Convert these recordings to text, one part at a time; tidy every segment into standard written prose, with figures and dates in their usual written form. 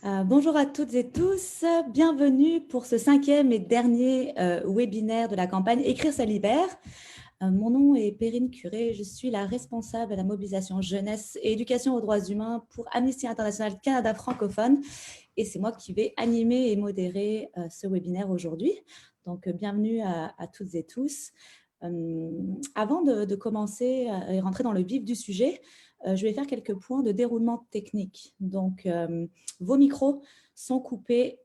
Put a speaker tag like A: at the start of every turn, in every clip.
A: Bonjour à toutes et tous, bienvenue pour ce 5e et dernier webinaire de la campagne Écrire ça libère. Mon nom est Perrine Curé, je suis la responsable de la mobilisation jeunesse et éducation aux droits humains pour Amnesty International Canada francophone et c'est moi qui vais animer et modérer ce webinaire aujourd'hui. Donc bienvenue à toutes et tous. Avant de commencer et rentrer dans le vif du sujet, je vais faire quelques points de déroulement technique. Donc, vos micros sont coupés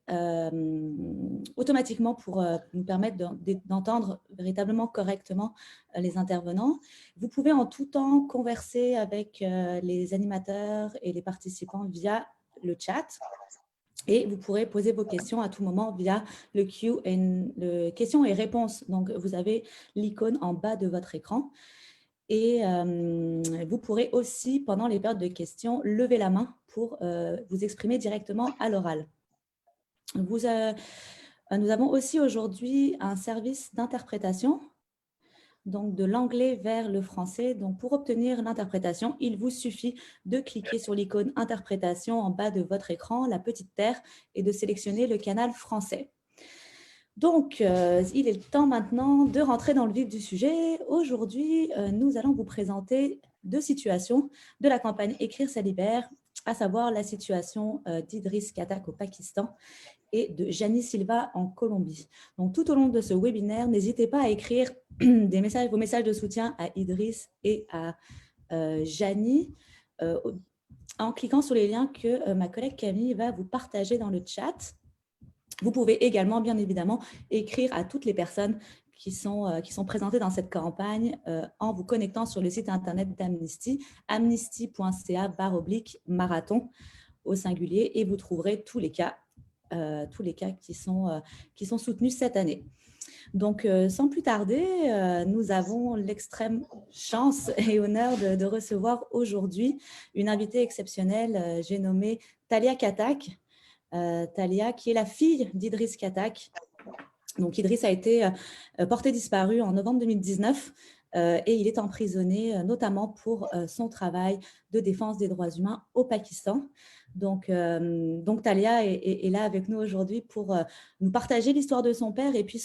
A: automatiquement pour nous permettre d'entendre véritablement correctement les intervenants. Vous pouvez en tout temps converser avec les animateurs et les participants via le chat. Et vous pourrez poser vos questions à tout moment via le questions et réponses. Donc, vous avez l'icône en bas de votre écran. Et vous pourrez aussi, pendant les périodes de questions, lever la main pour vous exprimer directement à l'oral. Nous avons aussi aujourd'hui un service d'interprétation, donc de l'anglais vers le français. Donc, pour obtenir l'interprétation, il vous suffit de cliquer sur l'icône interprétation en bas de votre écran, la petite terre, et de sélectionner le canal français. Donc, il est temps maintenant de rentrer dans le vif du sujet. Aujourd'hui, nous allons vous présenter 2 situations de la campagne Écrire ça libère, à savoir la situation d'Idris Khattak au Pakistan et de Jani Silva en Colombie. Donc, tout au long de ce webinaire, n'hésitez pas à écrire vos messages de soutien à Idris et à Jani en cliquant sur les liens que ma collègue Camille va vous partager dans le chat. Vous pouvez également, bien évidemment, écrire à toutes les personnes qui sont présentées dans cette campagne en vous connectant sur le site internet d'Amnesty, amnesty.ca/marathon au singulier, et vous trouverez tous les cas qui sont soutenus cette année. Donc, sans plus tarder, nous avons l'extrême chance et honneur de recevoir aujourd'hui une invitée exceptionnelle, j'ai nommé Thalia Khattak. Thalia, qui est la fille d'Idris Khattak. Donc, Idris a été porté disparu en novembre 2019 et il est emprisonné notamment pour son travail de défense des droits humains au Pakistan. Donc Thalia est là avec nous aujourd'hui pour nous partager l'histoire de son père et puis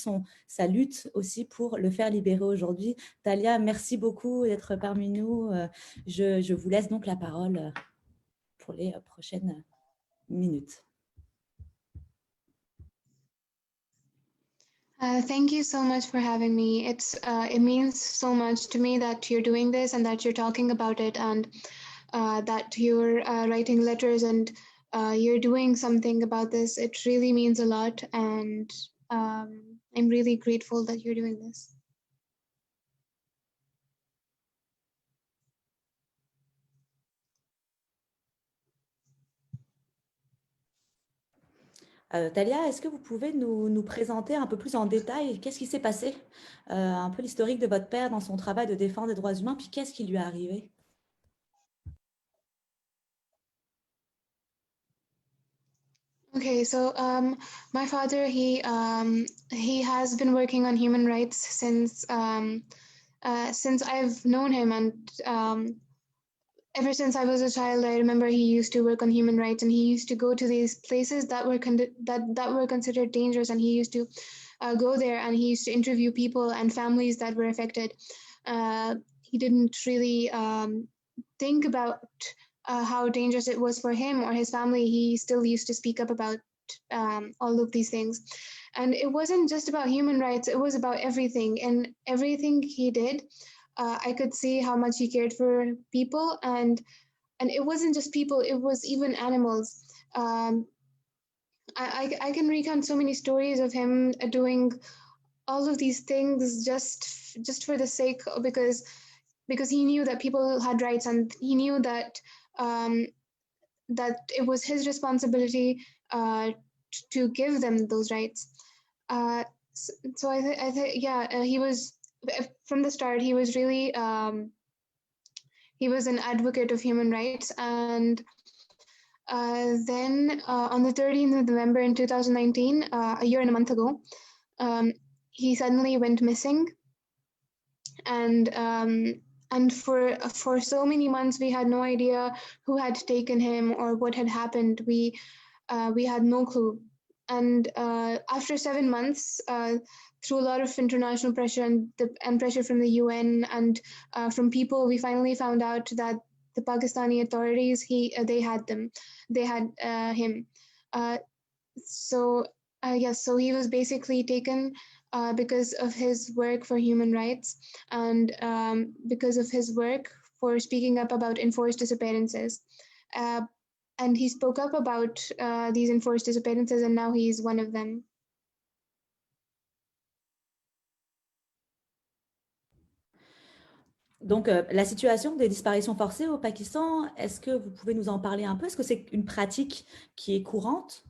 A: sa lutte aussi pour le faire libérer aujourd'hui. Thalia, merci beaucoup d'être parmi nous. Je vous laisse donc la parole pour les prochaines minutes.
B: Thank you so much for having me. It means so much to me that you're doing this and that you're talking about it and that you're writing letters and you're doing something about this. It really means a lot, and I'm really grateful that you're doing this.
A: Thalia, est-ce que vous pouvez nous présenter un peu plus en détail qu'est-ce qui s'est passé, un peu l'historique de votre père dans son travail de défense des droits humains, puis qu'est-ce qui lui est arrivé?
B: Okay, so my father, he has been working on human rights since I've known him, and ever since I was a child, I remember he used to work on human rights, and he used to go to these places that were considered dangerous, and he used to go there, and he used to interview people and families that were affected. He didn't really think about how dangerous it was for him or his family. He still used to speak up about all of these things. And it wasn't just about human rights, it was about everything. And everything he did, I could see how much he cared for people. And it wasn't just people, it was even animals. I can recount so many stories of him doing all of these things just for the sake, because he knew that people had rights, and he knew that that it was his responsibility to give them those rights. So I think yeah, he was, from the start, he was really he was an advocate of human rights. And then on the 13th of November in 2019, a year and a month ago, he suddenly went missing. And for so many months, we had no idea who had taken him or what had happened. We we had no clue. And after 7 months, through a lot of international pressure and pressure from the UN and from people, we finally found out that the Pakistani authorities, they had him. So yes, so he was basically taken because of his work for human rights and because of his work for speaking up about enforced disappearances. And he spoke up about these enforced disappearances, and now he's one of them.
A: Donc, la situation des disparitions forcées au Pakistan, est-ce que vous pouvez nous en parler un peu? Est-ce que c'est une pratique qui est courante?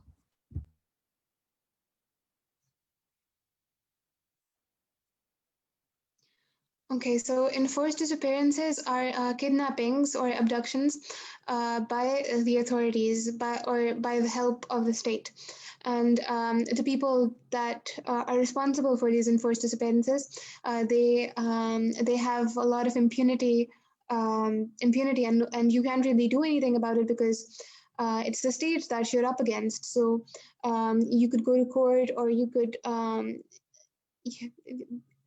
B: Okay, so enforced disappearances are kidnappings or abductions by the authorities by the help of the state. And the people that are responsible for these enforced disappearances, they have a lot of impunity, and you can't really do anything about it because it's the state that you're up against. So you could go to court, or you could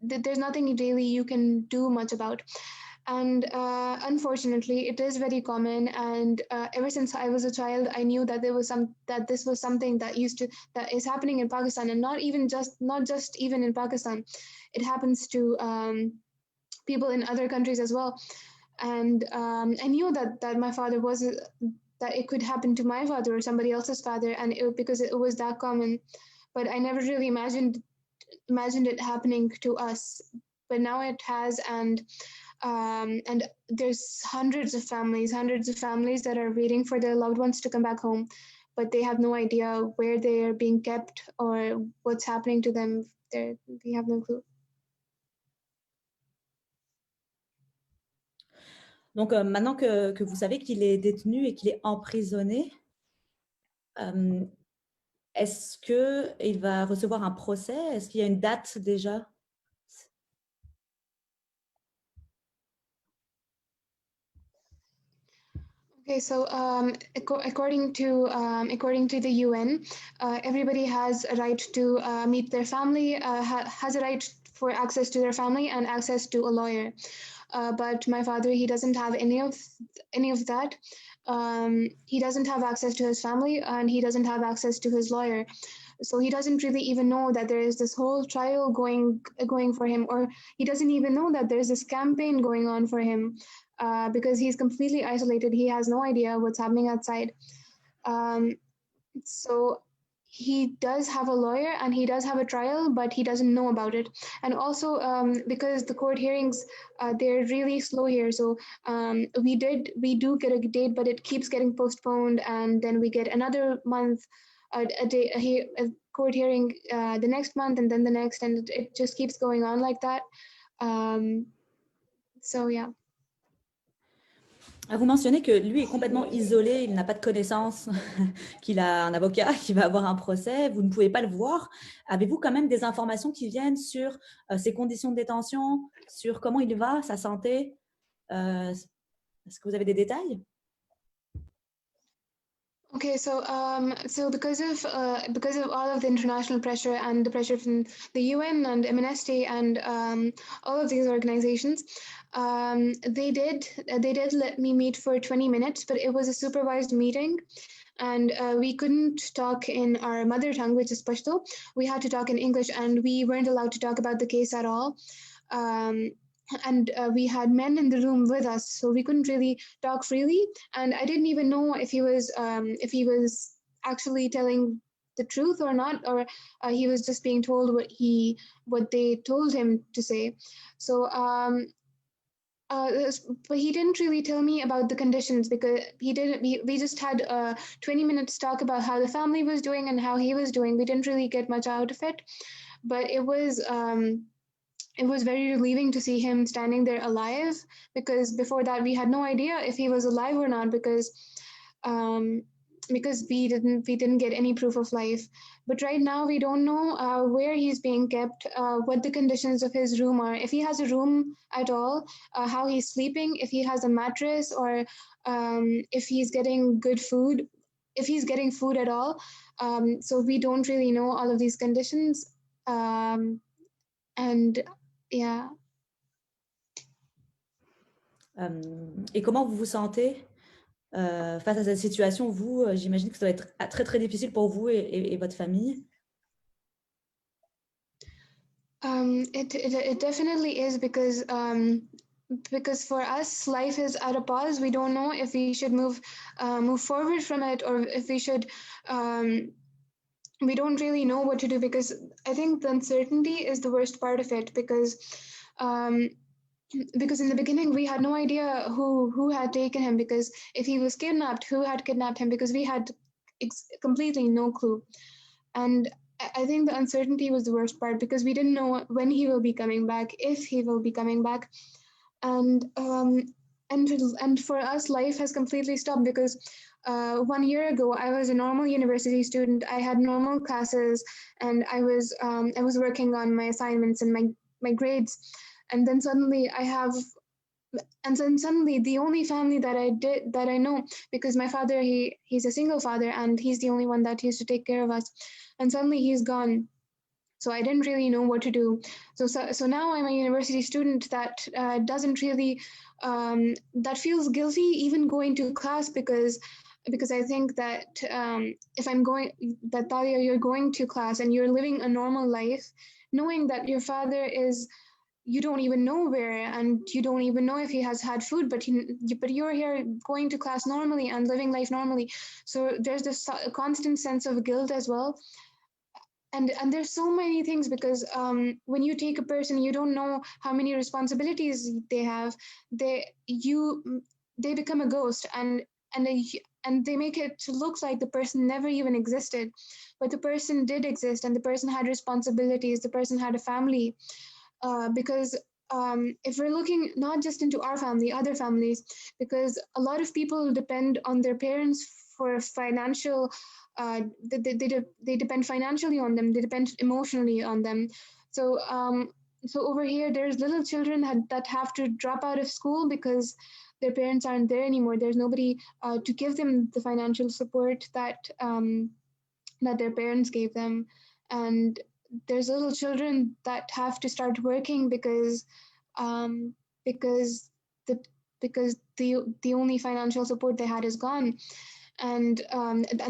B: there's nothing really you can do much about. And unfortunately, it is very common. And ever since I was a child, I knew that this was something that is happening in Pakistan, and not just even in Pakistan. It happens to people in other countries as well. And I knew that my father that it could happen to my father or somebody else's father, and because it was that common. But I never really imagined it happening to us, but now it has. And there's hundreds of families that are waiting for their loved ones to come back home, but they have no idea where they are being kept or what's happening to them. We have no clue.
A: Donc, maintenant que vous savez qu'il est détenu et qu'il est emprisonné, est-ce qu'il va recevoir un procès? Est-ce qu'il y a une date déjà?
B: Okay, so according to the UN, everybody has a right to meet their family, has a right for access to their family and access to a lawyer. But my father, he doesn't have any of that. He doesn't have access to his family, and he doesn't have access to his lawyer. So he doesn't really even know that there is this whole trial going for him, or he doesn't even know that there's this campaign going on for him, because he's completely isolated. He has no idea what's happening outside. So he does have a lawyer and he does have a trial, but he doesn't know about it. And also because the court hearings, they're really slow here. So we do get a date, but it keeps getting postponed, and then we get another month, a court hearing the next month, and then the next, and it just keeps going on like that. So yeah.
A: Vous mentionnez que lui est complètement isolé, il n'a pas de connaissances, qu'il a un avocat, qu'il va avoir un procès, vous ne pouvez pas le voir. Avez-vous quand même des informations qui viennent sur ses conditions de détention, sur comment il va, sa santé? Est-ce que vous avez des détails?
B: Okay, so because of all of the international pressure and the pressure from the UN and Amnesty and all of these organizations, they did let me meet for 20 minutes, but it was a supervised meeting, and we couldn't talk in our mother tongue, which is Pashto. We had to talk in English, and we weren't allowed to talk about the case at all. And we had men in the room with us, so we couldn't really talk freely. And I didn't even know if he was actually telling the truth or not, or he was just being told what they told him to say. So but he didn't really tell me about the conditions, because we just had 20 minutes talk about how the family was doing and how he was doing. We didn't really get much out of it, but it was very relieving to see him standing there alive, because before that we had no idea if he was alive or not, because we didn't get any proof of life. But right now we don't know where he's being kept, what the conditions of his room are, if he has a room at all, how he's sleeping, if he has a mattress, or if he's getting good food. if he's getting food at all. So we don't really know all of these conditions. And yeah.
A: Et comment vous vous sentez face à cette situation? Vous, j'imagine que ça doit être très, très difficile pour vous et votre famille.
B: It definitely is because for us, life is at a pause. We don't know if we should move forward from it, or if we should. We don't really know what to do, because I think the uncertainty is the worst part of it, because in the beginning we had no idea who had taken him, because if he was kidnapped, who had kidnapped him, because we had completely no clue. And I think the uncertainty was the worst part, because we didn't know when he will be coming back, if he will be coming back. And for us, life has completely stopped, because 1 year ago I was a normal university student. I had normal classes, and I was working on my assignments and my grades. And then suddenly the only family that I know, because my father, he's a single father, and he's the only one that used to take care of us, and suddenly he's gone. So I didn't really know what to do. So now I'm a university student that doesn't really that feels guilty even going to class, because I think that if I'm going, that Talia, you're going to class and you're living a normal life, knowing that your father is, you don't even know where, and you don't even know if he has had food, but you're here going to class normally and living life normally. So there's this constant sense of guilt as well. And there's so many things, because when you take a person, you don't know how many responsibilities they have. They become a ghost, and they make it look like the person never even existed, but the person did exist, and the person had responsibilities, the person had a family. Because if we're looking not just into our family, other families, because a lot of people depend on their parents for financial, they depend financially on them, they depend emotionally on them. So over here, there's little children that have to drop out of school because their parents aren't there anymore. There's nobody to give them the financial support that their parents gave them. And there's little children that have to start working because the only financial support they had is gone. And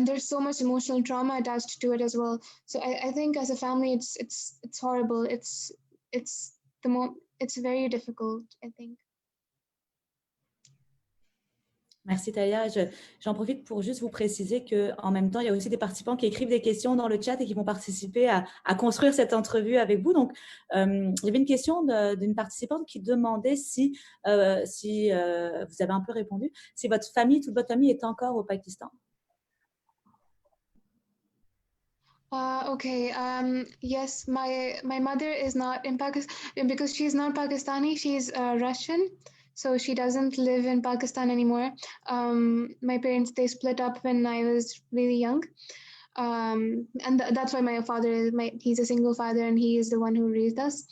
B: there's so much emotional trauma attached to it as well. So I think as a family, it's horrible. It's very difficult, I think.
A: Merci Talia. J'en profite pour juste vous préciser qu'en même temps, il y a aussi des participants qui écrivent des questions dans le chat et qui vont participer à construire cette entrevue avec vous. Donc, il y avait une question d'une participante qui demandait si vous avez un peu répondu, si toute votre famille est encore au Pakistan.
B: Okay. Yes, my mother is not in Pakistan, because she's not Pakistani. She's Russian, so she doesn't live in Pakistan anymore. My parents, they split up when I was really young, and that's why my father he's a single father, and he is the one who raised us.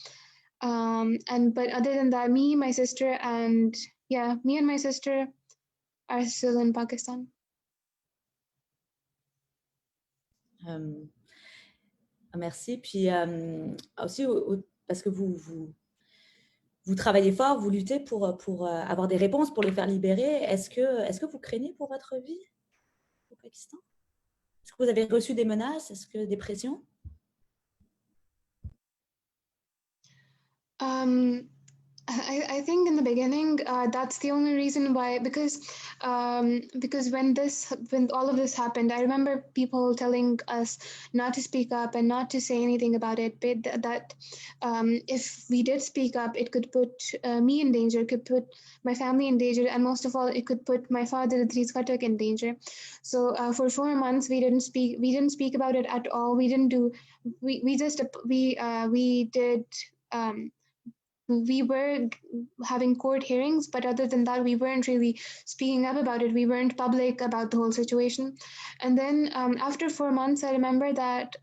B: But other than that, me and my sister are still in Pakistan.
A: Merci. Puis aussi, parce que vous travaillez fort, vous luttez pour avoir des réponses, pour les faire libérer. Est-ce que vous craignez pour votre vie au Pakistan? Est-ce que vous avez reçu des menaces? Est-ce que des pressions?
B: I think in the beginning, that's the only reason why, because when all of this happened, I remember people telling us not to speak up and not to say anything about it, but that if we did speak up, it could put me in danger, it could put my family in danger, and most of all, it could put my father, Idris Khattak, in danger. So for 4 months, we didn't speak about it at all. We didn't do, we did. We were having court hearings, but other than that, we weren't really speaking up about it. We weren't public about the whole situation. And then after 4 months, I remember that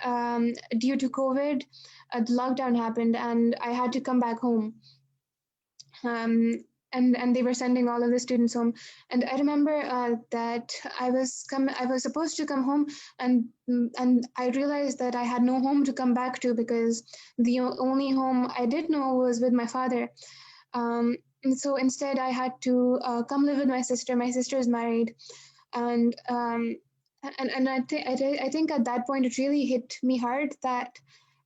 B: due to COVID, the lockdown happened, and I had to come back home. and they were sending all of the students home. And I remember that I was supposed to come home, and I realized that I had no home to come back to, because the only home I did know was with my father. And so instead I had to come live with my sister. My sister is married, and I think at that point it really hit me hard that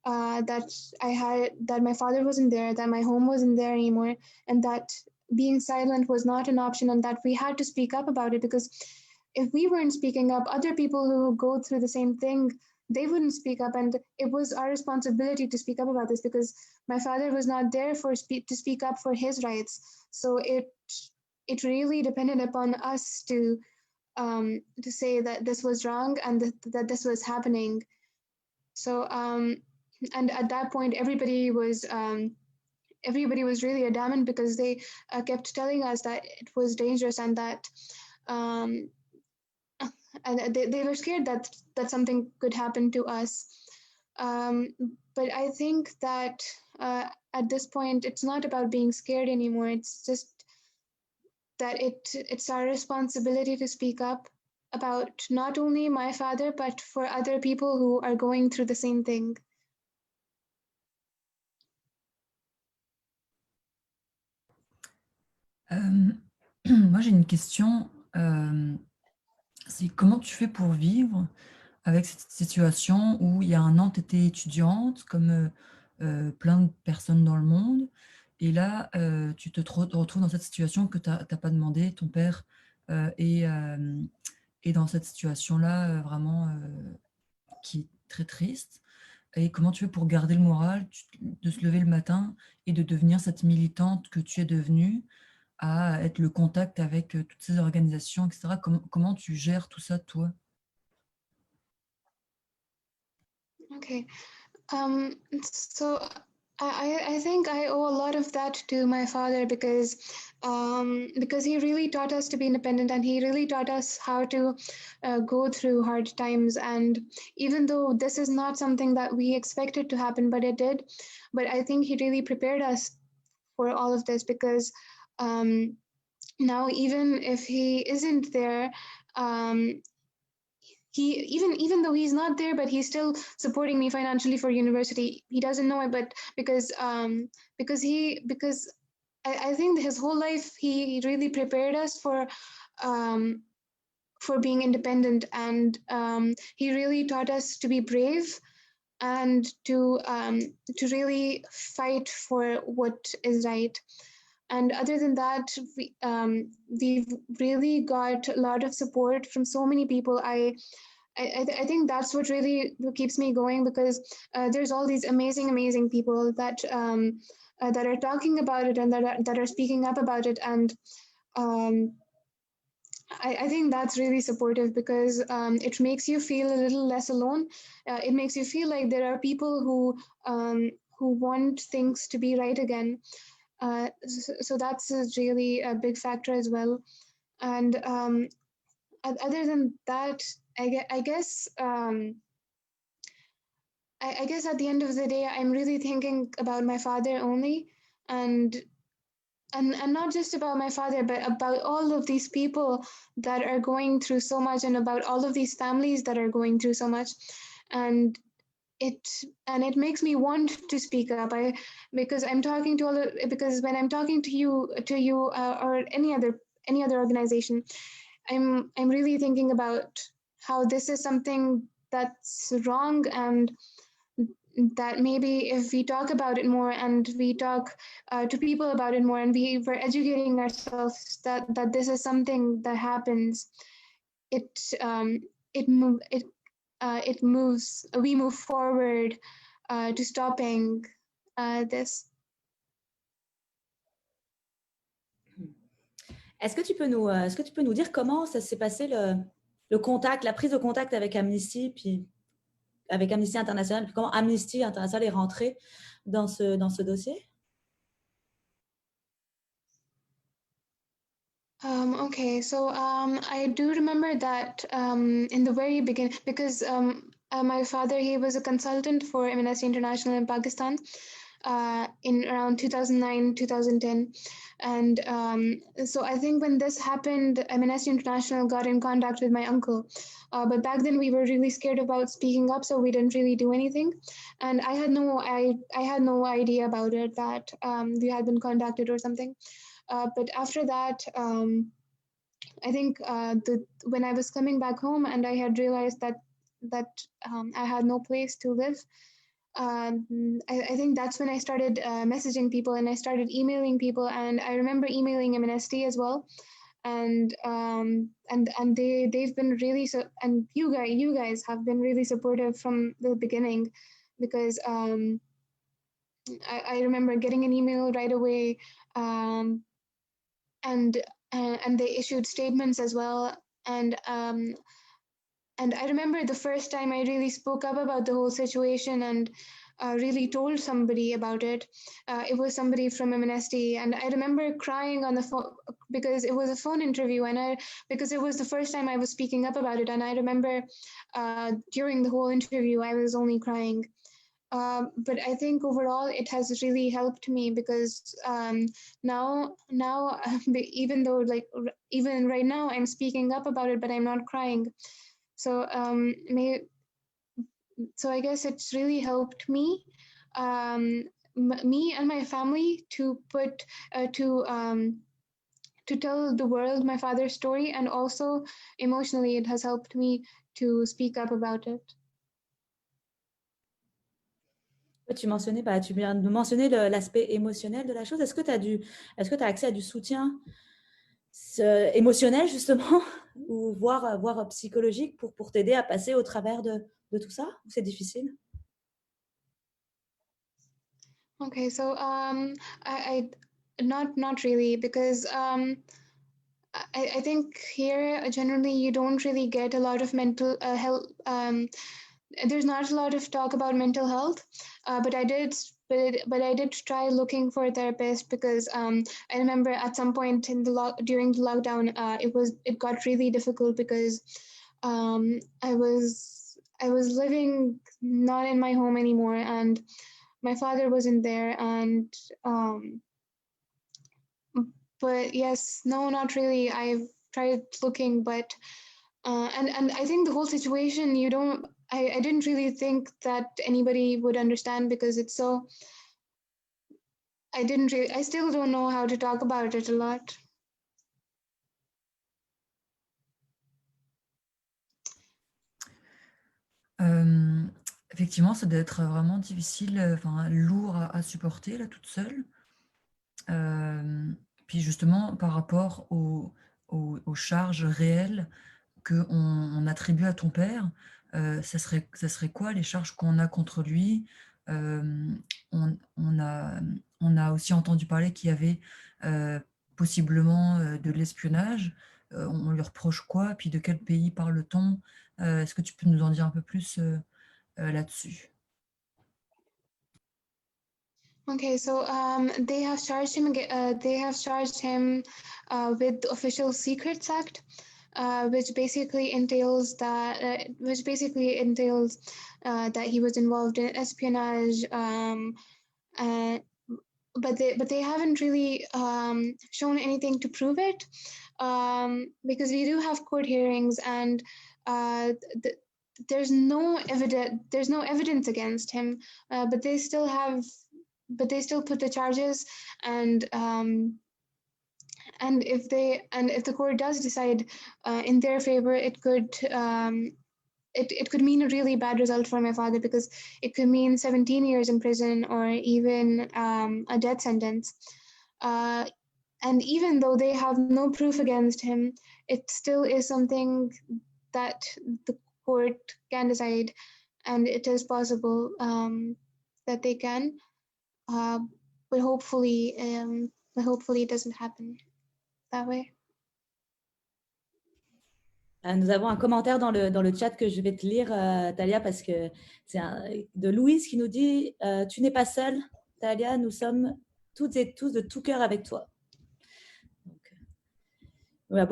B: that my father wasn't there, that my home wasn't there anymore, and that being silent was not an option, and that we had to speak up about it, because if we weren't speaking up, other people who go through the same thing, they wouldn't speak up, and it was our responsibility to speak up about this, because my father was not there to speak up for his rights. So it really depended upon us to say that this was wrong and that this was happening. So and at that point, everybody was really adamant, because they kept telling us that it was dangerous, and that and they were scared that something could happen to us. But I think that at this point, it's not about being scared anymore. It's just that it's our responsibility to speak up about not only my father, but for other people who are going through the same thing.
C: Moi, j'ai une question. C'est comment tu fais pour vivre avec cette situation où il y a un an, tu étais étudiante, comme plein de personnes dans le monde, et là, tu te retrouves dans cette situation que tu n'as pas demandé, ton père est dans cette situation-là, vraiment, qui est très triste. Et comment tu fais pour garder le moral, de se lever le matin et de devenir cette militante que tu es devenue, à être le contact avec toutes ces organisations, etc. Comment tu gères tout ça, toi?
B: Okay. So I think I owe a lot of that to my father, because he really taught us to be independent, and he really taught us how to go through hard times. And even though this is not something that we expected to happen, but it did, but I think he really prepared us for all of this, because now even if he isn't there, he even though he's not there, but he's still supporting me financially for university. He doesn't know it, but because I think his whole life he really prepared us for being independent, and he really taught us to be brave and to really fight for what is right. And other than that, we've really got a lot of support from so many people. I think that's what really keeps me going, because there's all these amazing people that are talking about it, and that are speaking up about it. And I think that's really supportive, because it makes you feel a little less alone. It makes you feel like there are people who want things to be right again. So that's really a big factor as well. And other than that, I guess I guess at the end of the day, I'm really thinking about my father only, and not just about my father, but about all of these people that are going through so much, and about all of these families that are going through so much. And it makes me want to speak up. Because I'm talking to because when I'm talking to you or any other organization, I'm really thinking about how this is something that's wrong, and that maybe if we talk about it more, and we talk to people about it more, and we're educating ourselves that this is something that happens, we move forward to stopping this.
A: Est-ce que tu peux nous dire comment ça s'est passé le contact, la prise de contact avec Amnesty, puis avec Amnesty International, puis comment Amnesty International est rentré dans ce dossier?
B: Okay, so I do remember that in the very beginning, because my father, he was a consultant for Amnesty International in Pakistan. in around 2009, 2010. And so I think when this happened, Amnesty International got in contact with my uncle. But back then we were really scared about speaking up, so we didn't really do anything. And I had no idea about it, that we had been contacted or something. But after that, I think when I was coming back home and I had realized that I had no place to live, I think that's when I started messaging people, and I started emailing people. And I remember emailing MNST as well. And they've been really and you guys have been really supportive from the beginning, because I remember getting an email right away, and they issued statements as well. And I remember the first time I really spoke up about the whole situation and really told somebody about it. It was somebody from MNST, and I remember crying on the phone, because it was a phone interview, and because it was the first time I was speaking up about it. And I remember during the whole interview, I was only crying. But I think overall it has really helped me, because now even though even right now I'm speaking up about it, but I'm not crying. So so I guess it's really helped me, me and my family, to tell the world my father's story, and also emotionally it has helped me to speak up about it.
A: Tu viens de mentionner l'aspect émotionnel de la chose. Est-ce que tu as accès à du soutien émotionnel, justement, ou voire psychologique pour t'aider à passer au travers de tout ça? Ou c'est difficile?
B: Okay, so I not really, because I think here generally you don't really get a lot of mental health. There's not a lot of talk about mental health, but I did try looking for a therapist, because I remember at some point in during the lockdown, it got really difficult, because I was living not in my home anymore, and my father wasn't there, and but yes, no, not really. I've tried looking, but and I think the whole situation, I didn't really think that anybody would understand, because it's so, I still don't know how to talk about it a lot.
C: Effectivement, ça doit être vraiment difficile, lourd à supporter, là, toute seule. Puis justement, par rapport aux charges réelles qu'on attribue à ton père, ça serait quoi les charges qu'on a contre lui? On a aussi entendu parler qu'il y avait possiblement de l'espionnage. On lui reproche quoi? Puis de quel pays parle-t-on? Est-ce que tu peux nous en dire un peu plus là-dessus?
B: Okay, so they have charged him. With the Official Secrets Act, which basically entails that he was involved in espionage. But they haven't really shown anything to prove it, because we do have court hearings, and there's no evidence against him, but they still put the charges. And if the court does decide in their favor, it could mean a really bad result for my father, because it could mean 17 years in prison, or even a death sentence. And even though they have no proof against him, it still is something that the court can decide, and it is possible that they can. But hopefully it doesn't happen that way.
A: Nous avons un commentaire dans le chat que je vais te lire, Talia, parce que c'est de Louise qui nous dit « Tu n'es pas seule, Talia, nous sommes toutes et tous de tout cœur avec toi. » Tu as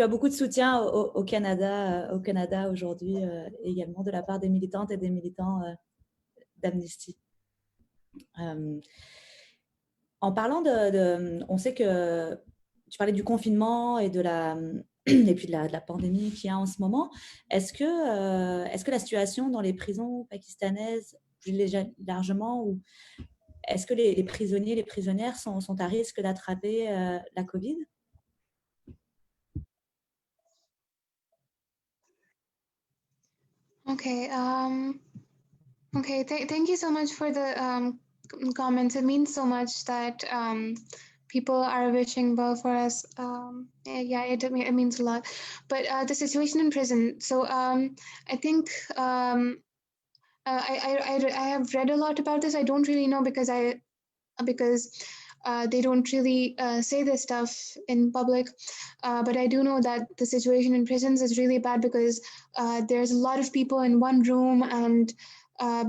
A: beaucoup de soutien au Canada aujourd'hui, également de la part des militantes et des militants d'Amnesty. En parlant on sait que tu parlais du confinement et et puis de la pandémie qu'il y a en ce moment. Est-ce que la situation dans les prisons pakistanaises, plus largement, ou est-ce que les prisonniers, les prisonnières sont à risque d'attraper la Covid?
B: Okay. Okay. Thank you so much for the comments. It means so much that people are wishing well for us. Yeah, it means a lot. But the situation in prison. So I think I have read a lot about this. I don't really know because they don't really say this stuff in public. But I do know that the situation in prisons is really bad because there's a lot of people in one room, and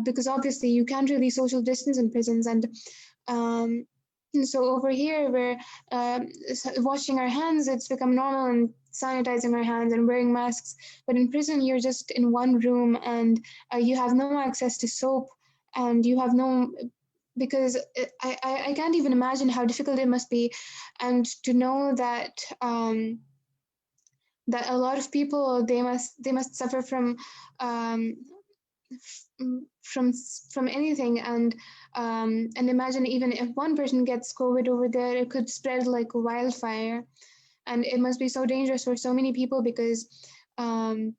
B: because obviously you can't really social distance in prisons. Um, and so over here, we're washing our hands, it's become normal, and sanitizing our hands and wearing masks. But in prison, you're just in one room, and you have no access to soap, and you have no, because I can't even imagine how difficult it must be, and to know that that a lot of people, they must suffer um, from anything, and imagine, even if one person gets COVID over there, it could spread like wildfire, and it must be so dangerous for so many people because I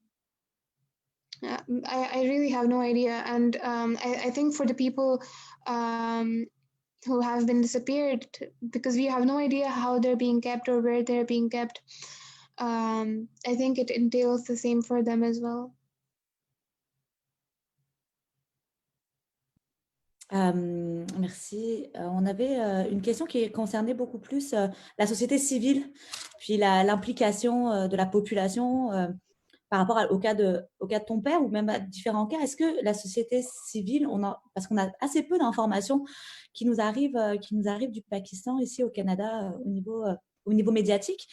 B: really have no idea. And I think for the people who have been disappeared, because we have no idea how they're being kept or where they're being kept, I think it entails the same for them as well.
A: Merci. On avait une question qui concernait beaucoup plus la société civile, puis l'implication de la population par rapport au cas de ton père, ou même à différents cas. Est-ce que la société civile, parce qu'on a assez peu d'informations qui nous arrivent du Pakistan ici au Canada au niveau médiatique,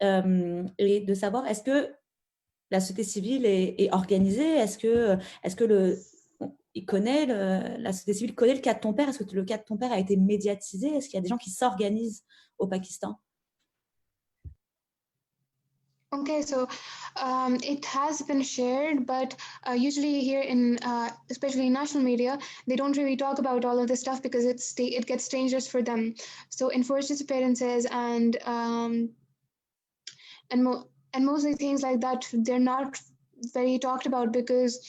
A: et de savoir, est-ce que la société civile est organisée? Est-ce que la société civile connaît le cas de ton père? Est-ce que le cas de ton père a été médiatisé? Est-ce qu'il y a des gens qui s'organisent au Pakistan?
B: Okay, so it has been shared, but usually here in especially national media, they don't really talk about all of this stuff because it gets dangerous for them. So enforced disappearances and mostly things like that, they're not very talked about because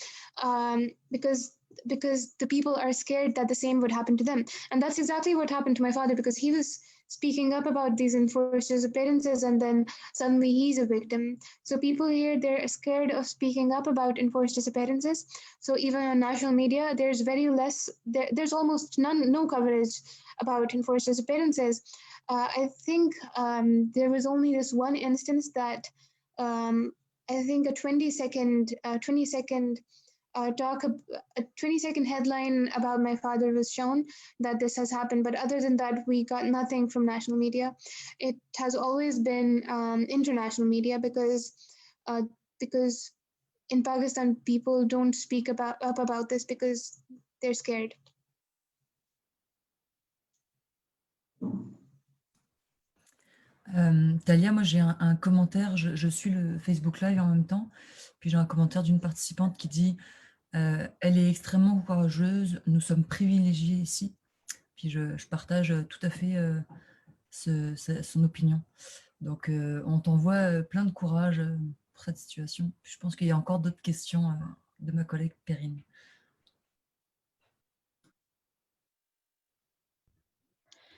B: the people are scared that the same would happen to them. And that's exactly what happened to my father, because he was speaking up about these enforced disappearances, and then suddenly he's a victim. So people here, they're scared of speaking up about enforced disappearances. So even on national media, there's very less, there's almost no coverage about enforced disappearances. I think there was only this one instance that I think a 20-second talk, a 20-second headline about my father was shown that this has happened. But other than that, we got nothing from national media. It has always been international media because in Pakistan, people don't speak up about this because they're scared.
C: Talia, moi j'ai un commentaire, je suis le Facebook Live en même temps, puis j'ai un commentaire d'une participante qui dit elle est extrêmement courageuse, nous sommes privilégiés ici. Puis je partage tout à fait son opinion. Donc on t'envoie plein de courage pour cette situation. Puis je pense qu'il y a encore d'autres questions de ma collègue Perrine.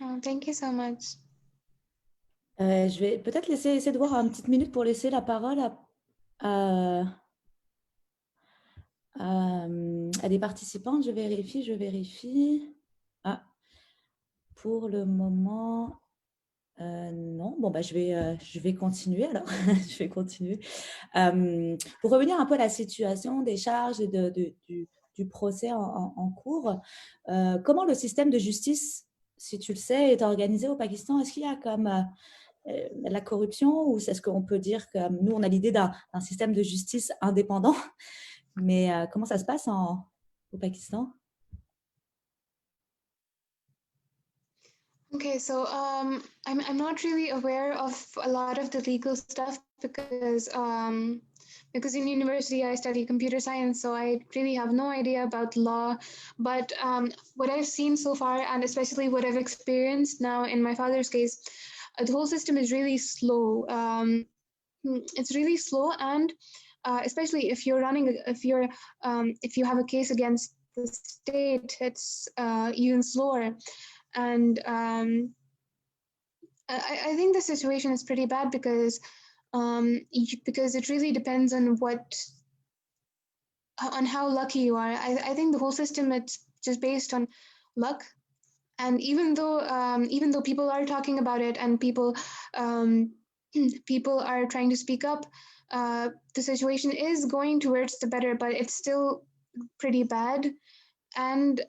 B: Oh, thank you so much.
A: Je vais peut-être essayer de voir une petite minute pour laisser la parole à des participantes. Je vérifie. Ah, pour le moment, non. Bon, je vais continuer alors. Je vais continuer. Pour revenir un peu à la situation des charges et du procès en cours, comment le système de justice, si tu le sais, est organisé au Pakistan? Est-ce qu'il y a comme la corruption, ou est-ce qu'on peut dire que nous, on a l'idée d'un système de justice indépendant, mais comment ça se passe au Pakistan?
B: Okay, so I'm not really aware of a lot of the legal stuff because in university I study computer science, so I really have no idea about law. But what I've seen so far, and especially what I've experienced now in my father's case, the whole system is really slow. It's really slow, and especially if you're running, if you have a case against the state, it's even slower. And I think the situation is pretty bad because it really depends on on how lucky you are. I think the whole system it's just based on luck. And even though people are talking about it and people are trying to speak up, the situation is going towards the better, but it's still pretty bad. And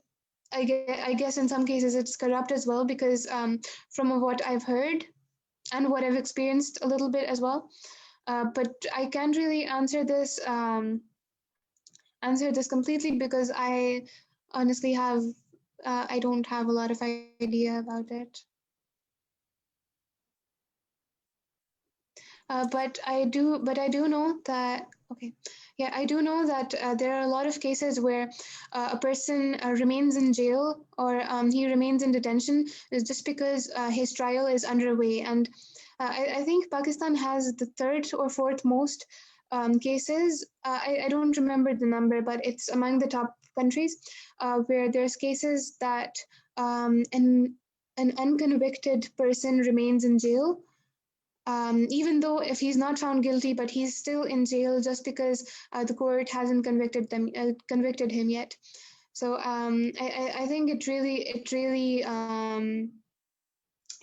B: I guess in some cases it's corrupt as well because from what I've heard and what I've experienced a little bit as well. But I can't really answer this completely because I honestly have I don't have a lot of idea about it. But I do know that okay, yeah, I do know that there are a lot of cases where a person remains in jail or he remains in detention just because his trial is underway. And I think Pakistan has the third or fourth most cases. I don't remember the number, but it's among the top countries where there's cases that an unconvicted person remains in jail, even though if he's not found guilty, but he's still in jail just because the court hasn't convicted him yet. So I think it really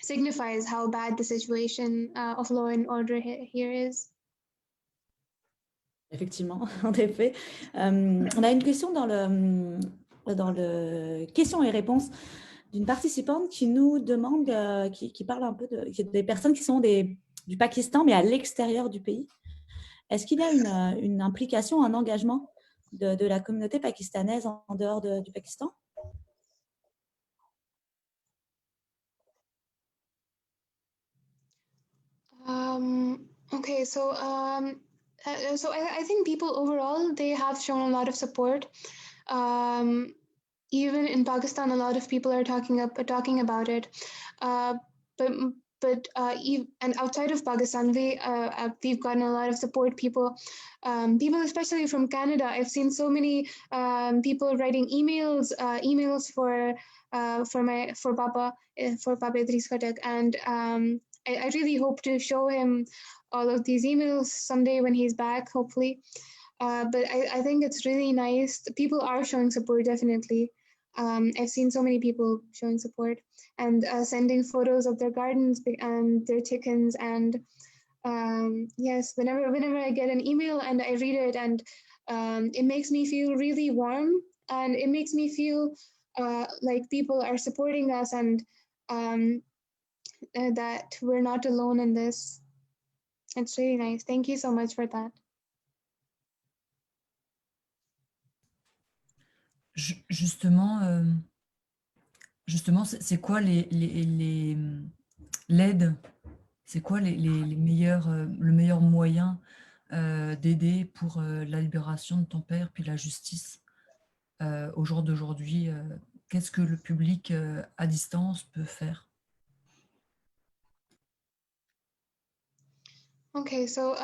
B: signifies how bad the situation of law and order here is.
A: Effectivement, en effet. On a une question dans le questions et réponses d'une participante qui nous demande, qui parle un peu des personnes qui sont du Pakistan, mais à l'extérieur du pays. Est-ce qu'il y a une implication, un engagement de la communauté pakistanaise en dehors du Pakistan?
B: Okay, so I think people overall they have shown a lot of support. Even in Pakistan, a lot of people are talking about it. But and outside of Pakistan, we've gotten a lot of support. People especially from Canada. I've seen so many people writing emails for Papa Idris Khattak, and I really hope to show him all of these emails someday when he's back, hopefully. But I think it's really nice. People are showing support, definitely. I've seen so many people showing support and sending photos of their gardens and their chickens. And yes, whenever I get an email and I read it, and it makes me feel really warm, and it makes me feel like people are supporting us, and that we're not alone in this. It's really nice. Thank you so much for that.
C: Justement, c'est quoi l'aide? C'est quoi le meilleur moyen d'aider pour la libération de ton père, puis la justice au jour d'aujourd'hui? Qu'est-ce que le public à distance peut faire?
B: Okay, so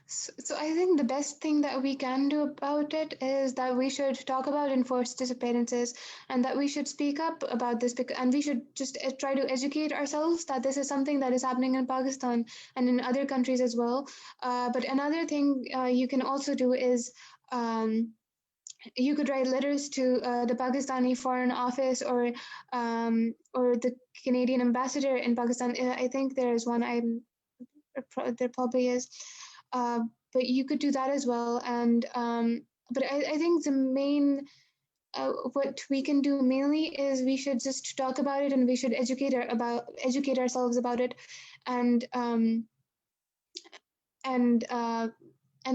B: so I think the best thing that we can do about it is that we should talk about enforced disappearances, and that we should speak up about this, and we should just try to educate ourselves that this is something that is happening in Pakistan and in other countries as well. But another thing you can also do is you could write letters to the Pakistani Foreign Office or the Canadian ambassador in Pakistan. I think there is one. There probably is, but you could do that as well. And but I think the main what we can do mainly is we should just talk about it, and we should educate ourselves about it, and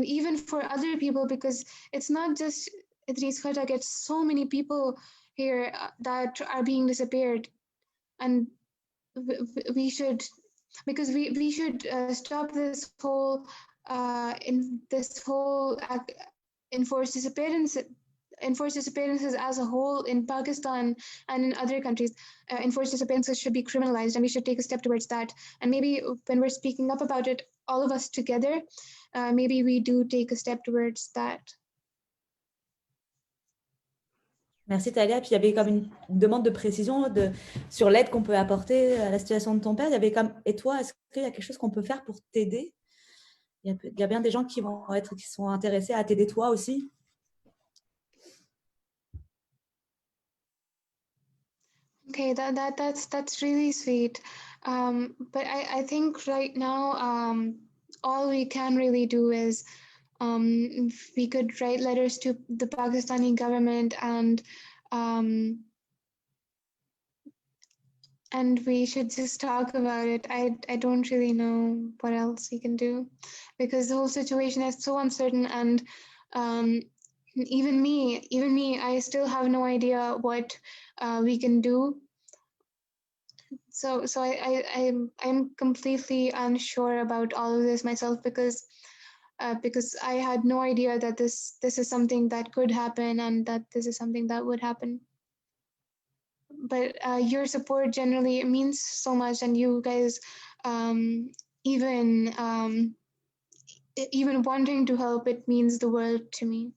B: even for other people, because it's not just Idris Khattak, it's so many people here that are being disappeared, and we should, because we should stop this whole enforced disappearances as a whole in Pakistan and in other countries. Enforced disappearances should be criminalized, and we should take a step towards that. And maybe when we're speaking up about it, all of us together, maybe we do take a step towards that.
A: Merci Talia. Puis il y avait comme une demande de précision sur l'aide qu'on peut apporter à la situation de ton père. Il y avait comme, et toi, est-ce qu'il y a quelque chose qu'on peut faire pour t'aider? Il y a bien des gens qui sont intéressés à t'aider toi aussi.
B: Okay, that's really sweet. But I think right now, all we can really do is we could write letters to the Pakistani government, and we should just talk about it. I don't really know what else we can do, because the whole situation is so uncertain, and even me, I still have no idea what we can do. So I'm completely unsure about all of this myself, because I had no idea that this is something that could happen, and that this is something that would happen. But your support generally means so much, and you guys even wanting to help, it means the world to me.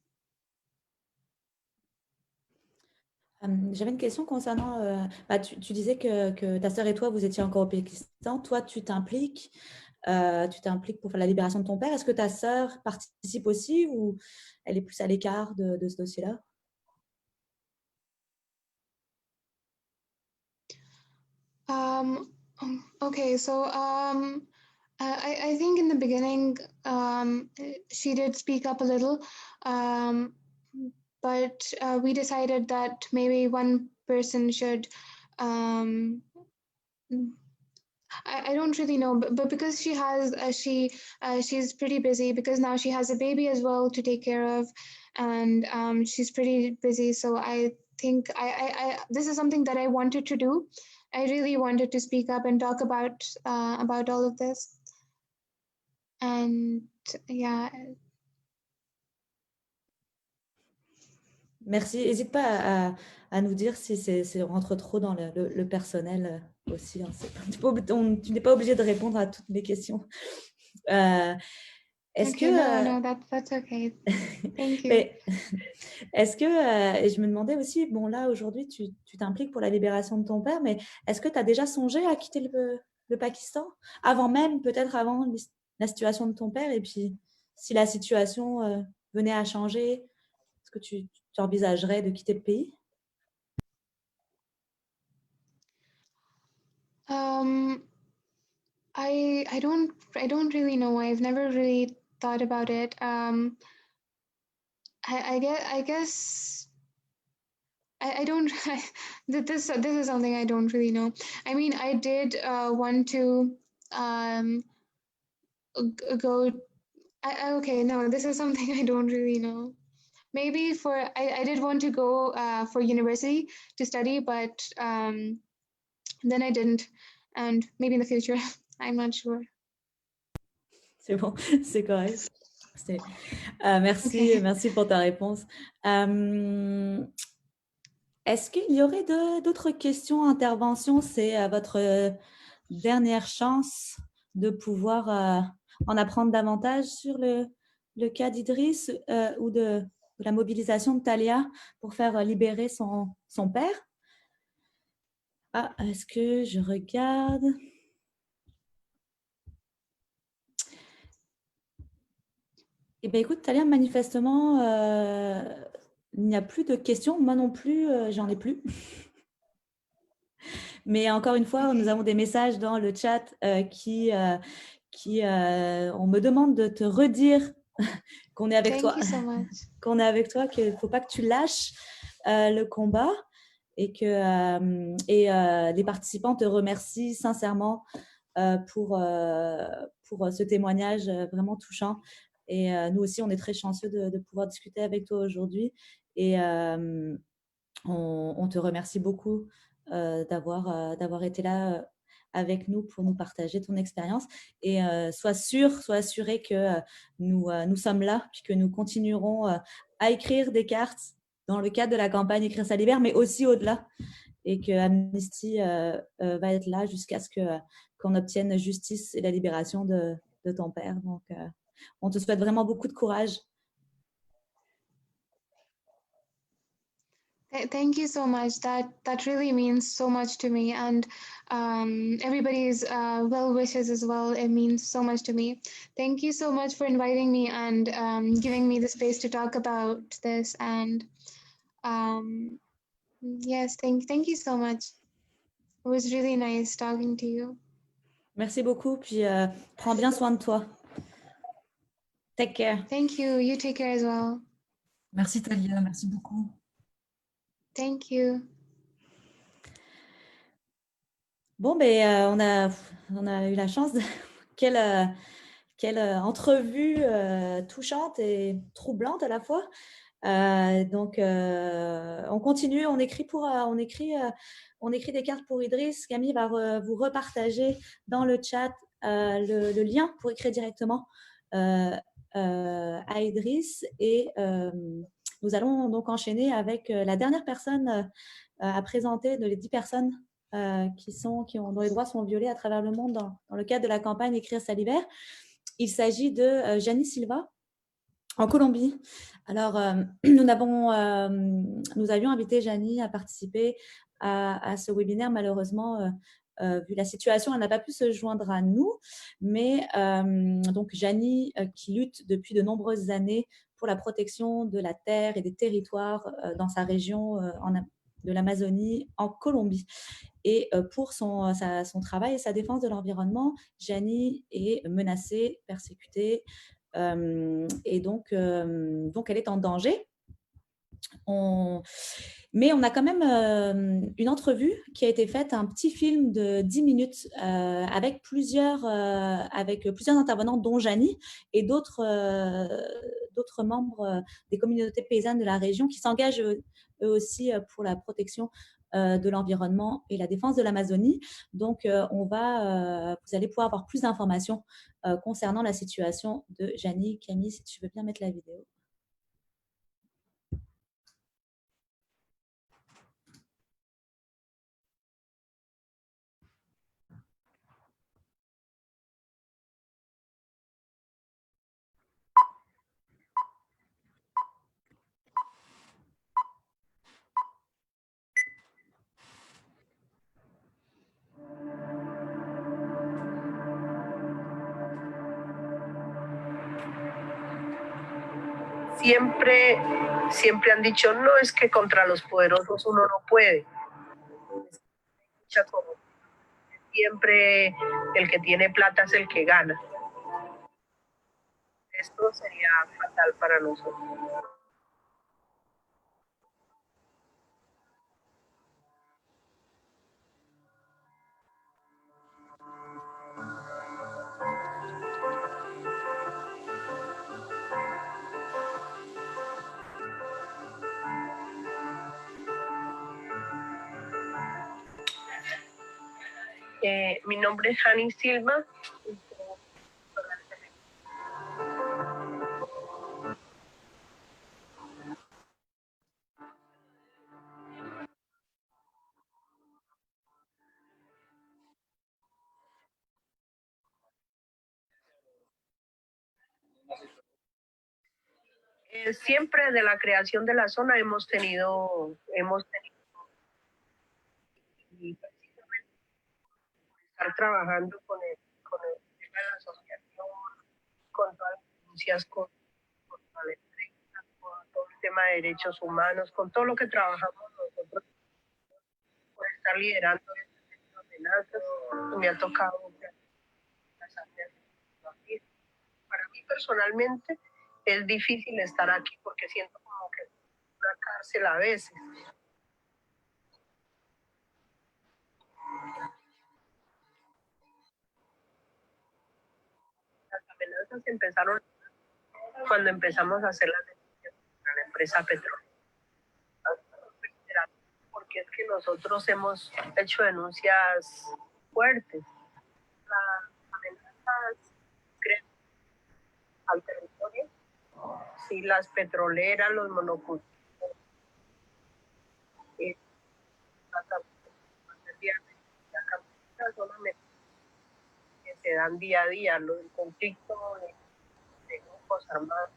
A: J'avais une question concernant, tu disais que ta sœur et toi, vous étiez encore au Pakistan. Toi, tu t'impliques pour faire la libération de ton père. Est-ce que ta sœur participe aussi, ou elle est plus à l'écart de ce dossier-là?
B: Okay, so I think in the beginning she did speak up a little, but we decided that maybe one person should. I don't really know, but because she has she's pretty busy, because now she has a baby as well to take care of, and she's pretty busy. So I think I this is something that I wanted to do. I really wanted to speak up and talk about all of this, and yeah.
A: Merci. N'hésite pas à nous dire si on rentre trop dans le personnel aussi. Hein. Tu n'es pas obligé de répondre à toutes mes questions. Est-ce
B: Okay,
A: que,
B: no, that's okay. Thank you.
A: Est-ce que, et je me demandais aussi, bon là aujourd'hui tu t'impliques pour la libération de ton père, mais est-ce que tu as déjà songé à quitter le Pakistan, peut-être avant la situation de ton père, et puis si la situation venait à changer, est-ce que tu envisagerais de quitter le pays?
B: I don't really know. I've never really thought about it. I guess I don't. This is something I don't really know. I mean, I did want to go. Okay, no, this is something I don't really know. Maybe I did want to go for university to study, but then I didn't, and maybe in the future. I'm not sure.
A: C'est bon, c'est correct. Merci, okay. Merci pour ta réponse. Est-ce qu'il y aurait d'autres questions, interventions? C'est votre dernière chance de pouvoir en apprendre davantage sur le cas d'Idris ou de la mobilisation de Talia pour faire libérer son père. Ah, est-ce que je regarde? Eh bien, écoute, Talia, manifestement, il n'y a plus de questions. Moi non plus, j'en ai plus. Mais encore une fois, nous avons des messages dans le chat qui on me demande de te redire qu'on est avec toi.
B: Thank you so much.
A: Qu'on est avec toi, qu'il ne faut pas que tu lâches le combat, et que les participants te remercient sincèrement pour ce témoignage vraiment touchant. Et nous aussi, on est très chanceux de pouvoir discuter avec toi aujourd'hui. Et on te remercie beaucoup d'avoir été là avec nous pour nous partager ton expérience. Et sois assuré que nous sommes là, puis que nous continuerons à écrire des cartes dans le cadre de la campagne Écrire ça libère, mais aussi au-delà. Et que Amnesty va être là jusqu'à ce qu'on obtienne justice et la libération de ton père. Donc, on te souhaite vraiment beaucoup de courage.
B: Thank you so much. That really means so much to me, and everybody's well wishes as well. It means so much to me. Thank you so much for inviting me and giving me the space to talk about this. And yes, thank you so much. It was really nice talking to you.
A: Merci beaucoup. Puis prends bien soin de toi. Take care.
B: Thank you. You take care as well.
C: Merci Talia, merci beaucoup.
B: Thank you.
A: Bon, ben, on a eu la chance de... Quelle entrevue touchante et troublante à la fois. Donc, on continue, on écrit des cartes pour Idris. Camille va vous repartager dans le chat le lien pour écrire directement à Idris. Et nous allons donc enchaîner avec la dernière personne à présenter, les 10 personnes dont les droits sont violés à travers le monde dans le cadre de la campagne Écrire ça libère. Il s'agit de Jani Silva, en Colombie. Alors, nous avions invité Jani à participer à ce webinaire. Malheureusement, vu la situation, elle n'a pas pu se joindre à nous. Mais donc, Jani, qui lutte depuis de nombreuses années pour la protection de la terre et des territoires dans sa région de l'Amazonie en Colombie. Et pour son travail et sa défense de l'environnement, Jani est menacée, persécutée, et donc elle est en danger. Mais on a quand même une entrevue qui a été faite, un petit film de 10 minutes avec plusieurs intervenants, dont Jani et d'autres membres des communautés paysannes de la région qui s'engagent eux aussi pour la protection de l'environnement et la défense de l'Amazonie. Donc, vous allez pouvoir avoir plus d'informations concernant la situation de Jani. Camille, si tu veux bien mettre la vidéo.
D: Siempre han dicho, no, es que contra los poderosos uno no puede. Siempre el que tiene plata es el que gana. Esto sería fatal para nosotros. Mi nombre es Jani Silva. Siempre de la creación de la zona hemos tenido y precisamente estar trabajando con el tema de la asociación, con todas las denuncias, con toda la empresa, con todo el tema de derechos humanos, con todo lo que trabajamos nosotros por estar liderando estas amenazas. Me ha tocado las áreas. Para mí personalmente es difícil estar aquí porque siento como que una cárcel a veces. Las amenazas empezaron cuando empezamos a hacer las denuncias contra la empresa petrolera. Porque es que nosotros hemos hecho denuncias fuertes. Las amenazas crecen al territorio. Sí, las petroleras, los monocultivos, son amenazas que se dan día a día, los conflictos de grupos armados.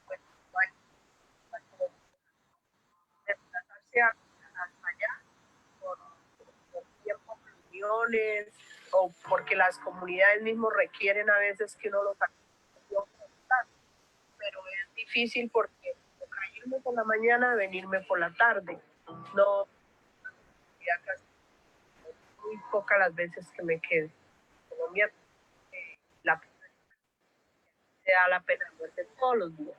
D: Pues, desplazarse hasta allá por tiempos, reuniones, o porque las comunidades mismos requieren a veces que uno los acompañe, pero es difícil porque toca irme por la mañana, venirme por la tarde. No, ya casi muy pocas las veces que me quedo. En Colombia, la pena se da la pena de muerte todos los días.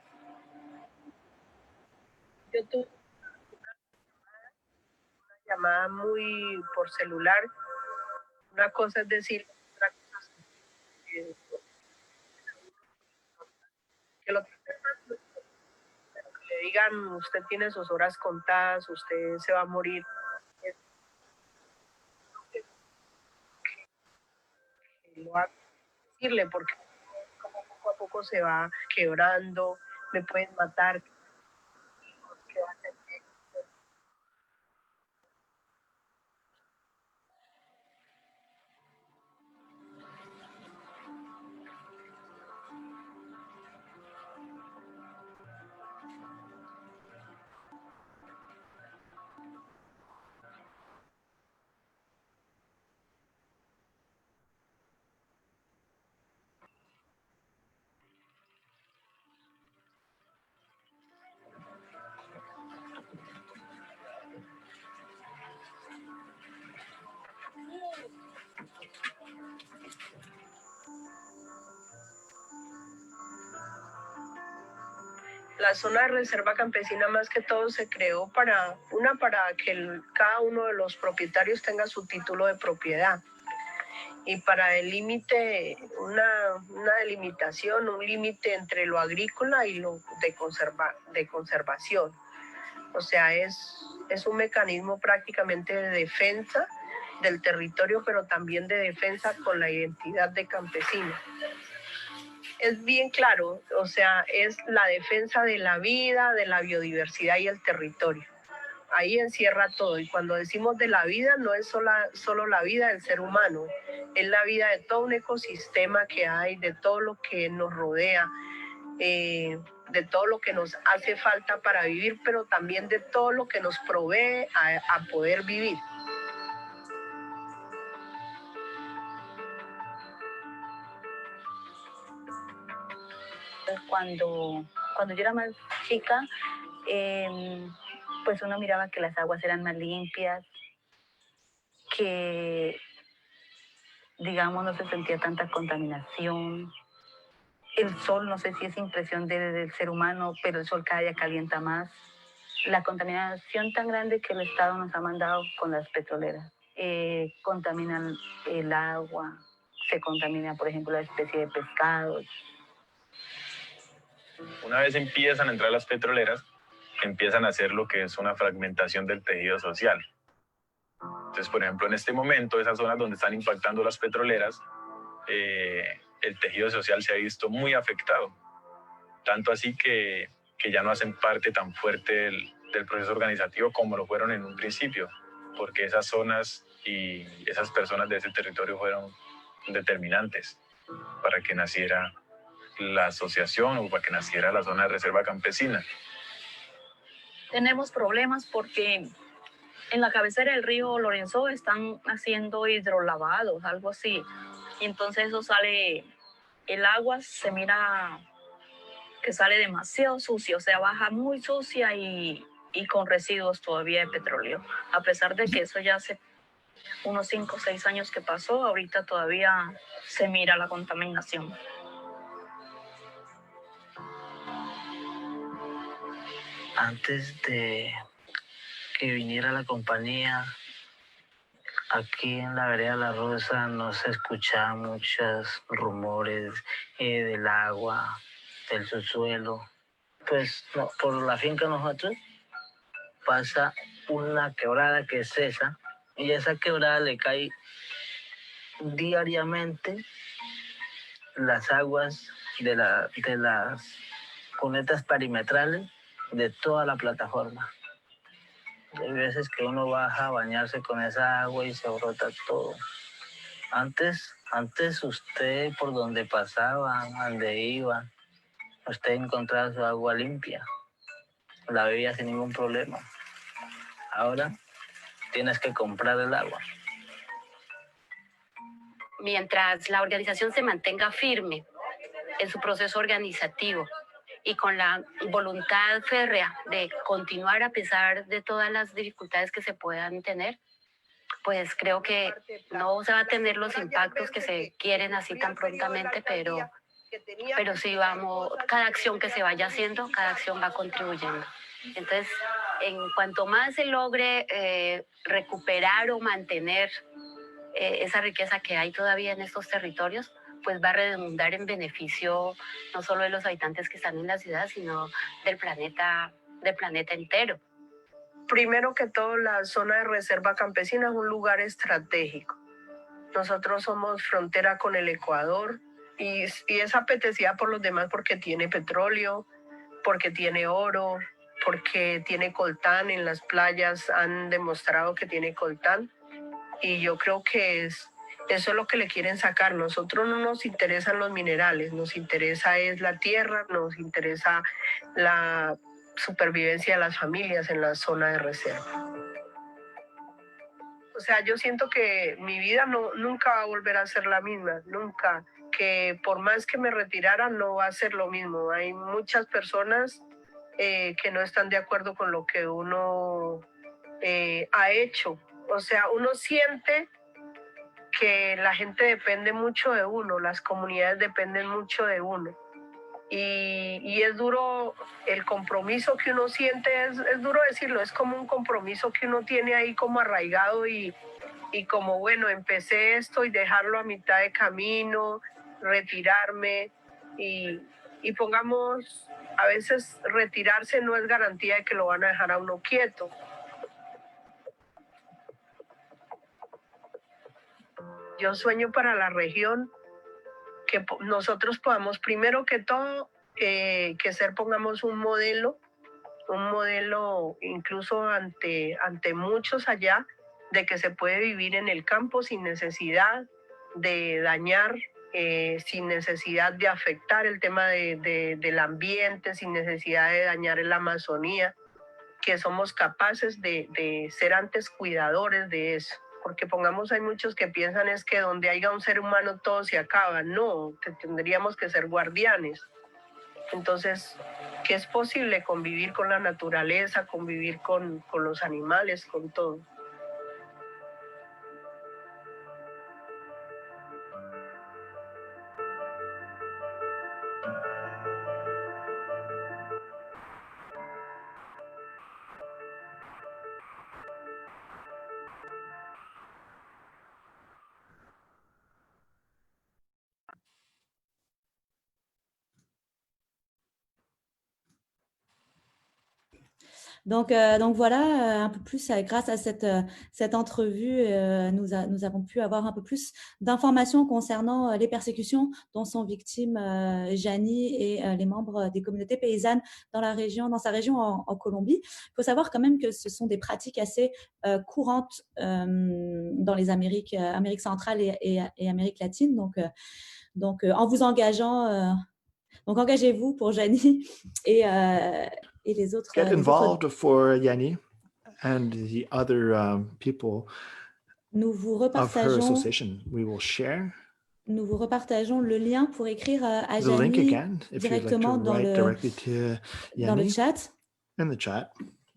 D: Yo tuve una llamada muy por celular. Una cosa es decir, otra cosa es que lo pero que le digan, usted tiene sus horas contadas, usted se va a morir. Lo hago decirle, porque como poco a poco se va quebrando, me pueden matar. ¿Qué va a hacer? La zona de reserva campesina más que todo se creó para que cada uno de los propietarios tenga su título de propiedad, y para el límite, una delimitación, un límite entre lo agrícola y lo de conservación. O sea, es un mecanismo prácticamente de defensa del territorio, pero también de defensa con la identidad de campesino. Es bien claro, o sea, es la defensa de la vida, de la biodiversidad y el territorio. Ahí encierra todo, y cuando decimos de la vida, no es solo la vida del ser humano, es la vida de todo un ecosistema que hay, de todo lo que nos rodea, de todo lo que nos hace falta para vivir, pero también de todo lo que nos provee a poder vivir.
E: Cuando yo era más chica, pues uno miraba que las aguas eran más limpias, que, digamos, no se sentía tanta contaminación. El sol, no sé si es impresión del ser humano, pero el sol cada día calienta más. La contaminación tan grande que el Estado nos ha mandado con las petroleras. Contaminan el agua, se contamina, por ejemplo, la especie de pescados.
F: Una vez empiezan a entrar las petroleras, empiezan a hacer lo que es una fragmentación del tejido social. Entonces, por ejemplo, en este momento, esas zonas donde están impactando las petroleras, el tejido social se ha visto muy afectado. Tanto así que ya no hacen parte tan fuerte del proceso organizativo como lo fueron en un principio, porque esas zonas y esas personas de ese territorio fueron determinantes para que naciera la asociación o para que naciera la zona de reserva campesina.
E: Tenemos problemas porque en la cabecera del río Lorenzo están haciendo hidrolavados, algo así. Y entonces eso sale, el agua se mira que sale demasiado sucia, o sea, baja muy sucia y con residuos todavía de petróleo. A pesar de que eso ya hace unos 5 o 6 años que pasó, ahorita todavía se mira la contaminación.
G: Antes de que viniera la compañía, aquí en la vereda La Rosa no se escuchaban muchos rumores del agua, del subsuelo. Pues no, por la finca nosotros pasa una quebrada que es esa, y a esa quebrada le cae diariamente las aguas de las cunetas perimetrales de toda la plataforma. Hay veces que uno baja a bañarse con esa agua y se brota todo. Antes usted por donde pasaba, donde iba, usted encontraba su agua limpia, la bebía sin ningún problema. Ahora tienes que comprar el agua.
H: Mientras la organización se mantenga firme en su proceso organizativo y con la voluntad férrea de continuar a pesar de todas las dificultades que se puedan tener, pues creo que no se va a tener los impactos que se quieren así tan prontamente, pero sí vamos, cada acción que se vaya haciendo, cada acción va contribuyendo. Entonces, en cuanto más se logre recuperar o mantener esa riqueza que hay todavía en estos territorios, pues va a redundar en beneficio no solo de los habitantes que están en la ciudad, sino del planeta entero.
D: Primero que todo, la zona de reserva campesina es un lugar estratégico. Nosotros somos frontera con el Ecuador y es apetecida por los demás porque tiene petróleo, porque tiene oro, porque tiene coltán. En las playas han demostrado que tiene coltán y yo creo que eso es lo que le quieren sacar. Nosotros no nos interesan los minerales, nos interesa es la tierra, nos interesa la supervivencia de las familias en la zona de reserva. O sea, yo siento que mi vida nunca va a volver a ser la misma, nunca. Que por más que me retirara no va a ser lo mismo. Hay muchas personas que no están de acuerdo con lo que uno ha hecho. O sea, uno siente que la gente depende mucho de uno, las comunidades dependen mucho de uno. Y es duro el compromiso que uno siente, es duro decirlo, es como un compromiso que uno tiene ahí como arraigado y como, bueno, empecé esto y dejarlo a mitad de camino, retirarme y pongamos, a veces retirarse no es garantía de que lo van a dejar a uno quieto. Yo sueño para la región que nosotros podamos, primero que todo, que pongamos un modelo incluso ante muchos allá, de que se puede vivir en el campo sin necesidad de dañar, sin necesidad de afectar el tema del ambiente, sin necesidad de dañar la Amazonía, que somos capaces de ser antes cuidadores de eso. Porque pongamos, hay muchos que piensan es que donde haya un ser humano todo se acaba. No, tendríamos que ser guardianes. Entonces, que es posible convivir con la naturaleza, convivir con los animales, con todo.
A: Donc voilà, un peu plus, grâce à cette entrevue, nous avons pu avoir un peu plus d'informations concernant les persécutions dont sont victimes Jani et les membres des communautés paysannes dans sa région en Colombie. Il faut savoir quand même que ce sont des pratiques assez courantes dans les Amériques centrales et Amérique latine. Donc en vous engageant, donc engagez-vous pour Jani et les autres.
I: Get involved for Jani and the other people
A: nous vous
I: of her
A: repartageons,
I: association. We will share
A: nous vous repartageons le lien pour écrire à
I: the link
A: Jani
I: again if you'd like
A: directement
I: to
A: dans
I: write
A: le
I: directly to Jani
A: chat.
I: in the chat.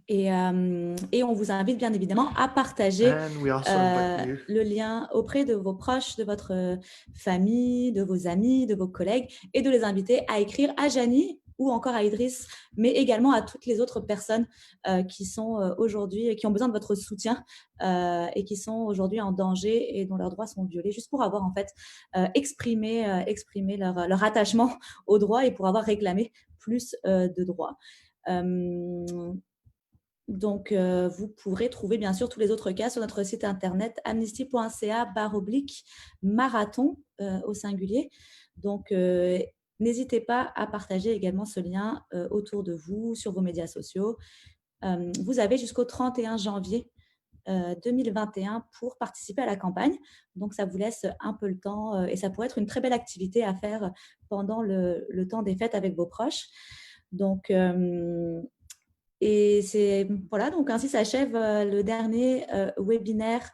A: Et on vous invite bien évidemment à partager
I: And we also invite you
A: le lien auprès de vos proches, de votre famille, de vos amis, de vos collègues, et de les inviter à écrire à Jani ou encore à Idris, mais également à toutes les autres personnes qui sont aujourd'hui, qui ont besoin de votre soutien et qui sont aujourd'hui en danger et dont leurs droits sont violés, juste pour avoir en fait exprimé leur attachement aux droits et pour avoir réclamé plus de droits. Donc, vous pourrez trouver bien sûr tous les autres cas sur notre site internet amnesty.ca/marathon au singulier. Donc, n'hésitez pas à partager également ce lien autour de vous, sur vos médias sociaux. Vous avez jusqu'au 31 janvier 2021 pour participer à la campagne. Donc, ça vous laisse un peu le temps et ça pourrait être une très belle activité à faire pendant le temps des fêtes avec vos proches. Donc, et c'est voilà, donc ainsi s'achève le dernier webinaire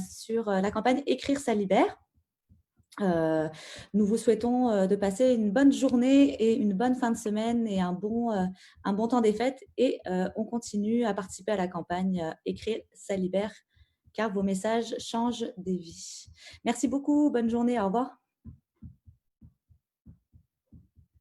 A: sur la campagne Écrire, ça libère. Nous vous souhaitons de passer une bonne journée et une bonne fin de semaine et un bon temps des fêtes. Et on continue à participer à la campagne Écrire, ça libère, car vos messages changent des vies. Merci beaucoup, bonne journée, au revoir.